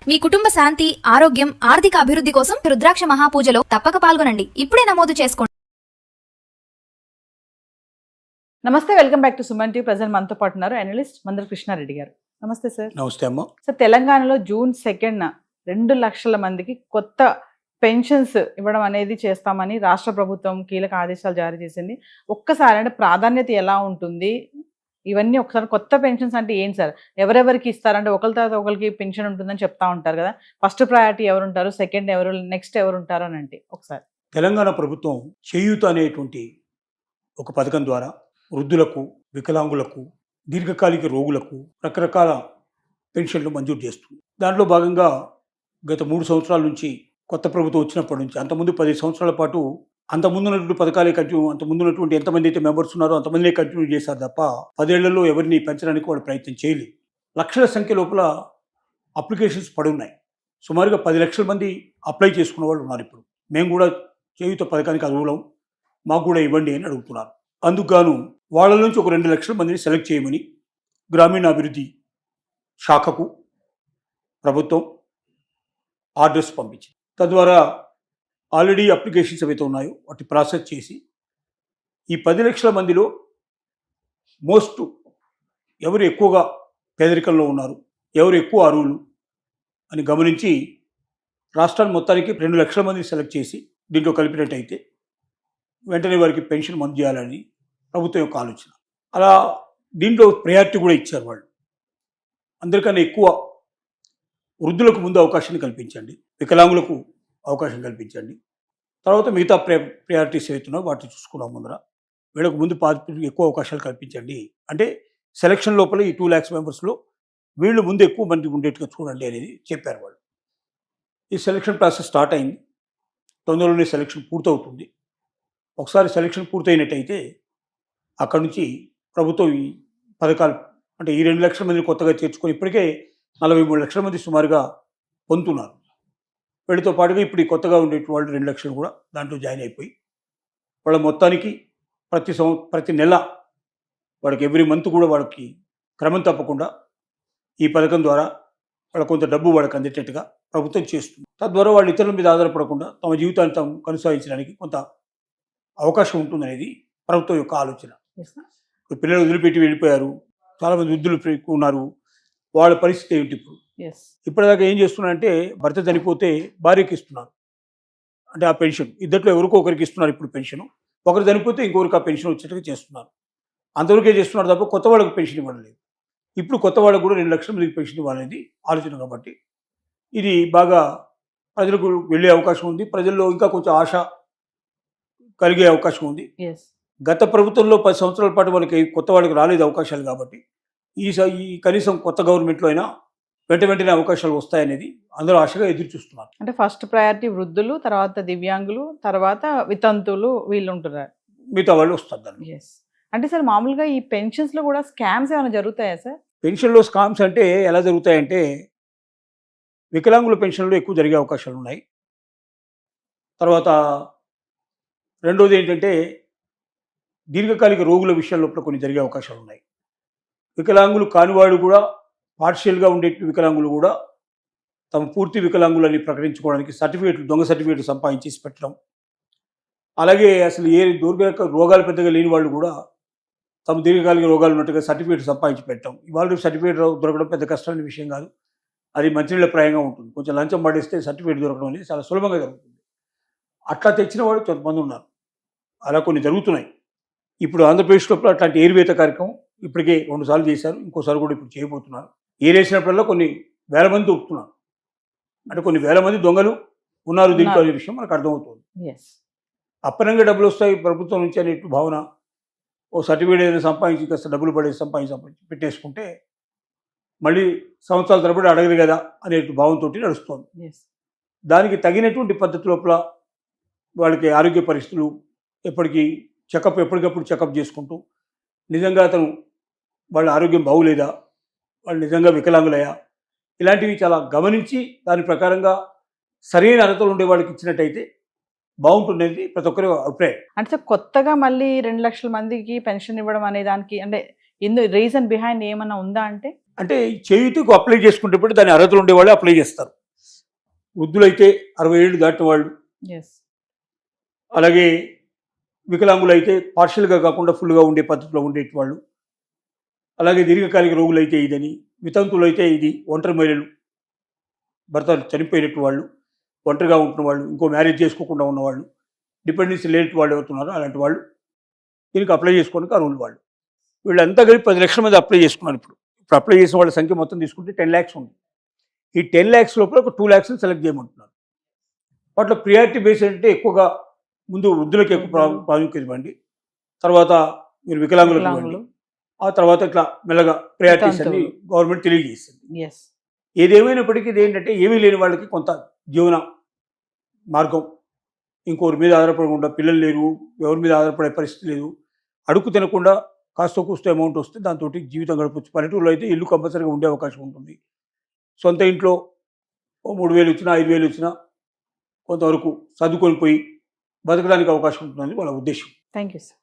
మీ కుటుంబ శాంతి, ఆరోగ్యం, ఆర్థిక అభివృద్ధి కోసం రుద్రాక్ష మహాపూజలో తప్పక పాల్గొనండి. ఇప్పుడే నమోదు చేసుకోండి. నమస్తే, welcome back to Suman TV. Present మనతో పాటు ఉన్నారు అనలిస్ట్ మందర కృష్ణారెడ్డి గారు. నమస్తే సార్. నమస్తే అమ్మ. సార్, తెలంగాణలో జూన్ 2న 2 లక్షల మందికి కొత్త పెన్షన్స్ ఇవ్వడం అనేది చేస్తామని రాష్ట్ర ప్రభుత్వం కీలక ఆదేశాలు జారీ చేసింది. ఒక్కసారి అంటే ప్రాధాన్యత ఎలా ఉంటుంది, ఇవన్నీ ఒకసారి కొత్త పెన్షన్స్ అంటే ఏంటి సార్, ఎవరెవరికి ఇస్తారంటే ఒకరి తర్వాత ఒకరికి పెన్షన్ ఉంటుందని చెప్తా ఉంటారు కదా. ఫస్ట్ ప్రయారిటీ ఎవరు ఉంటారు, సెకండ్ ఎవరు, నెక్స్ట్ ఎవరు ఉంటారు అని అంటే ఒకసారి. తెలంగాణ ప్రభుత్వం చేయూత అనేటువంటి ఒక పథకం ద్వారా వృద్ధులకు, వికలాంగులకు, దీర్ఘకాలిక రోగులకు రకరకాల పెన్షన్లు మంజూరు చేస్తుంది. దాంట్లో భాగంగా గత 3 సంవత్సరాల నుంచి కొత్త ప్రభుత్వం వచ్చినప్పటి నుంచి, అంతకుముందు 10 సంవత్సరాల పాటు అంతకుముందు ఉన్నటువంటి పథకాలే కంటిన్యూ, అంతకుముందు ఉన్నటువంటి ఎంతమంది అయితే మెంబర్స్ ఉన్నారో అంతమందినే కంటిన్యూ చేశారు తప్ప 10 ఏళ్లలో ఎవరిని పెంచడానికి వాళ్ళు ప్రయత్నం చేయలేదు. లక్షల సంఖ్య లోపల అప్లికేషన్స్ పడి ఉన్నాయి. సుమారుగా 10 లక్షల మంది అప్లై చేసుకున్న వాళ్ళు ఉన్నారు. ఇప్పుడు మేము కూడా చేయూత పథకానికి అర్హులం, మాకు కూడా ఇవ్వండి అని అడుగుతున్నారు. అందుకు గాను వాళ్ళ నుంచి ఒక 2 లక్షల మందిని సెలెక్ట్ చేయమని గ్రామీణాభివృద్ధి శాఖకు ప్రభుత్వం ఆర్డర్స్ పంపించింది. తద్వారా ఆల్రెడీ అప్లికేషన్స్ ఏవైతే ఉన్నాయో వాటి ప్రాసెస్ చేసి ఈ 10 లక్షల మందిలో మోస్ట్ ఎవరు ఎక్కువగా పేదరికంలో ఉన్నారు, ఎవరు ఎక్కువ అర్హులు అని గమనించి రాష్ట్రాన్ని మొత్తానికి 2 లక్షల మందిని సెలెక్ట్ చేసి దీంట్లో కలిపినట్టయితే వెంటనే వారికి పెన్షన్ మంజూరు చేయాలని ప్రభుత్వం యొక్క ఆలోచన. అలా దీంట్లో ప్రయారిటీ కూడా ఇచ్చారు వాళ్ళు. అందరికన్నా ఎక్కువ వృద్ధులకు ముందు అవకాశాన్ని కల్పించండి, వికలాంగులకు అవకాశం కల్పించండి, తర్వాత మిగతా ప్రయారిటీస్ ఏవైతున్నాయో వాటిని చూసుకున్నాం. ముందర వీళ్ళకు ముందు ఎక్కువ అవకాశాలు కల్పించండి అంటే సెలక్షన్ లోపల ఈ 2 lakhs మెంబర్స్లో వీళ్ళు ముందు ఎక్కువ మంది ఉండేట్టుగా చూడండి అనేది చెప్పారు వాళ్ళు. ఈ సెలక్షన్ ప్రాసెస్ స్టార్ట్ అయింది. తొందరలోనే సెలక్షన్ పూర్తవుతుంది. ఒకసారి సెలక్షన్ పూర్తయినట్టయితే అక్కడి నుంచి ప్రభుత్వం ఈ పథకాలు అంటే ఈ 2 లక్షల మందిని కొత్తగా చేర్చుకొని ఇప్పటికే 43 లక్షల మంది సుమారుగా పొందుతున్నారు. వీళ్ళతో పాటుగా ఇప్పుడు ఈ కొత్తగా ఉండే వాళ్ళు 2 లక్షలు కూడా దాంట్లో జాయిన్ అయిపోయి వాళ్ళ మొత్తానికి ప్రతి నెల వాడికి ఎవ్రీ మంత్ కూడా వాళ్ళకి క్రమం తప్పకుండా ఈ పథకం ద్వారా వాళ్ళ కొంత డబ్బు వాళ్ళకి అందేటట్టుగా ప్రభుత్వం చేస్తుంది. తద్వారా వాళ్ళు ఇతరుల మీద ఆధారపడకుండా తమ జీవితాన్ని తాము కొనసాగించడానికి కొంత అవకాశం ఉంటుందనేది ప్రభుత్వం యొక్క ఆలోచన. ఇప్పుడు పిల్లలు వదిలిపెట్టి వెళ్ళిపోయారు, చాలామంది వృద్ధులు ఉన్నారు, వాళ్ళ పరిస్థితి ఏమిటి? ఇప్పటిదాకా ఏం చేస్తున్నారంటే భర్త చనిపోతే భార్యకి ఇస్తున్నారు, అంటే ఆ పెన్షన్ ఇద్దరిలో ఎవరికో ఒకరికి ఇస్తున్నారు. ఇప్పుడు పెన్షన్ ఒకరు చనిపోతే ఇంకొకరికి ఆ పెన్షన్ వచ్చేట్టుగా చేస్తున్నారు. అంతవరకే చేస్తున్నారు తప్ప కొత్త వాళ్ళకి పెన్షన్ ఇవ్వడం లేదు. ఇప్పుడు కొత్త వాళ్ళకు కూడా 2 లక్షల మందికి పెన్షన్ ఇవ్వాలనేది ఆలోచన. కాబట్టి ఇది బాగా ప్రజలకు వెళ్ళే అవకాశం ఉంది. ప్రజల్లో ఇంకా కొంచెం ఆశ కలిగే అవకాశం ఉంది. గత ప్రభుత్వంలో 10 సంవత్సరాల పాటు వాళ్ళకి కొత్త వాళ్ళకి రాలేదు అవకాశాలు. కాబట్టి ఈ కనీసం కొత్త గవర్నమెంట్లో అయినా వెంటనే అవకాశాలు వస్తాయనేది అందరూ ఆశగా ఎదురు చూస్తున్నారు. అంటే ఫస్ట్ ప్రయారిటీ వృద్ధులు, తర్వాత దివ్యాంగులు, తర్వాత వితంతువులు వీళ్ళు ఉంటున్నారు, మిగతా వాళ్ళు వస్తారు దాన్ని. అంటే సార్, మామూలుగా ఈ పెన్షన్స్లో కూడా స్కామ్స్ ఏమైనా జరుగుతాయా సార్? పెన్షన్లో స్కామ్స్ అంటే ఎలా జరుగుతాయంటే వికలాంగుల పెన్షన్లో ఎక్కువ జరిగే అవకాశాలు ఉన్నాయి. తర్వాత రెండోది ఏంటంటే దీర్ఘకాలిక రోగుల విషయాల్లో కొన్ని జరిగే అవకాశాలు ఉన్నాయి. వికలాంగులు కానివాడు కూడా పార్షియల్గా ఉండే వికలాంగులు కూడా తమ పూర్తి వికలాంగులని ప్రకటించుకోవడానికి దొంగ సర్టిఫికేట్లు సంపాదించేసి పెట్టడం, అలాగే అసలు ఏ దీర్ఘకాలిక రోగాలు పెద్దగా లేని వాళ్ళు కూడా తమ దీర్ఘకాలిక రోగాలు ఉన్నట్టుగా సర్టిఫికేట్ సంపాదించి పెట్టడం. ఇవాళ సర్టిఫికేట్ దొరకడం పెద్ద కష్టమైన విషయం కాదు, అది మంచినీళ్ళ ప్రాయంగా ఉంటుంది. కొంచెం లంచం పడేస్తే సర్టిఫికేట్ దొరకడం అనేది చాలా సులభంగా జరుగుతుంది. అట్లా తెచ్చిన వాళ్ళు కొంతమంది ఉన్నారు, అలా కొన్ని జరుగుతున్నాయి. ఇప్పుడు ఆంధ్రప్రదేశ్లో అట్లాంటి ఏరువేత కార్యక్రమం ఇప్పటికే 2 సార్లు చేశారు, ఇంకోసారి కూడా ఇప్పుడు చేయబోతున్నారు. ఏరేసినప్పుడల్లా కొన్ని వేల మంది దొరుకుతున్నారు, అంటే కొన్ని వేల మంది దొంగలు ఉన్నారు దీంట్లో అనే విషయం మనకు అర్థమవుతుంది. అప్పనంగా డబ్బులు వస్తాయి ప్రభుత్వం నుంచి అనే భావన, ఓ సర్టిఫికేట్ ఏదైనా సంపాదించి కాస్త డబ్బులు పడేసి సంపాదించి పెట్టేసుకుంటే మళ్ళీ సంవత్సరాల తరబడి అడగదు కదా అనే భావంతో నడుస్తుంది. దానికి తగినటువంటి పద్ధతి లోపల వాళ్ళకి ఆరోగ్య పరిస్థితులు ఎప్పటికప్పుడు చెకప్ చేసుకుంటూ నిజంగా వాళ్ళ ఆరోగ్యం బాగులేదా, వాళ్ళు నిజంగా వికలాంగులయ్యా, ఇలాంటివి చాలా గమనించి దాని ప్రకారంగా సరైన అర్హతలు ఉండే వాళ్ళకి ఇచ్చినట్టయితే బాగుంటుంది ప్రతి ఒక్కరి అభిప్రాయం. అంటే కొత్తగా మళ్ళీ 2 లక్షల మందికి పెన్షన్ ఇవ్వడం అనే దానికి అంటే రీజన్ బిహైండ్ ఏమన్నా ఉందా? అంటే అంటే చేయూతకు అప్లై చేసుకునేటప్పుడు దాని అర్హతలు ఉండేవాళ్ళు అప్లై చేస్తారు. వృద్ధులైతే 60 ఏళ్ళు దాటిన వాళ్ళు, ఎస్. అలాగే వికలాంగులైతే పార్షియల్గా కాకుండా ఫుల్గా ఉండే పద్ధతిలో ఉండేటి వాళ్ళు, అలాగే దీర్ఘకాలిక రోగులైతే ఇదని, వితంతులైతే ఇది, ఒంటరి మహిళలు భర్త చనిపోయినట్టు వాళ్ళు, ఒంటరిగా ఉంటున్న వాళ్ళు, ఇంకో మ్యారేజ్ చేసుకోకుండా ఉన్నవాళ్ళు, డిపెండెన్సీ లేని వాళ్ళు ఎవరుతున్నారో అలాంటి వాళ్ళు దీనికి అప్లై చేసుకోవడానికి అర్హులు వాళ్ళు. వీళ్ళంతా కలిపి 10 లక్షల మంది అప్లై చేసుకున్నారు. ఇప్పుడు అప్లై చేసిన వాళ్ళ సంఖ్య మొత్తం తీసుకుంటే 10 lakhs ఉంది. ఈ 10 lakhs లోపల ఒక 2 lakhs సెలెక్ట్ చేయమంటున్నారు. వాటిలో ప్రియారిటీ బేస్ అంటే ఎక్కువగా ముందు వృద్ధులకు ఎక్కువ ప్రాముఖ్యత ఇవ్వండి, తర్వాత మీరు వికలాంగులకు ఇవ్వండి, ఆ తర్వాత ఇట్లా మెల్లగా ప్రయారిటీస్ అన్ని గవర్నమెంట్ తెలియజేస్తుంది. ఎస్. ఏదేమైనప్పటికీ ఇది ఏంటంటే ఏమీ లేని వాళ్ళకి కొంత జీవన మార్గం, ఇంకోరి మీద ఆధారపడకుండా, పిల్లలు లేరు, ఎవరి మీద ఆధారపడే పరిస్థితి లేదు, అడుగు తినకుండా కాస్త కూస్త అమౌంట్ వస్తే దాంతో జీవితం గడపచ్చు. పల్లెటూరులో అయితే ఇల్లు కంపల్సరీగా ఉండే అవకాశం ఉంటుంది. సొంత ఇంట్లో 3,000 వచ్చినా 5,000 వచ్చినా కొంతవరకు చదువుకొని పోయి బతకడానికి అవకాశం ఉంటుందని వాళ్ళ ఉద్దేశం. Thank you sir.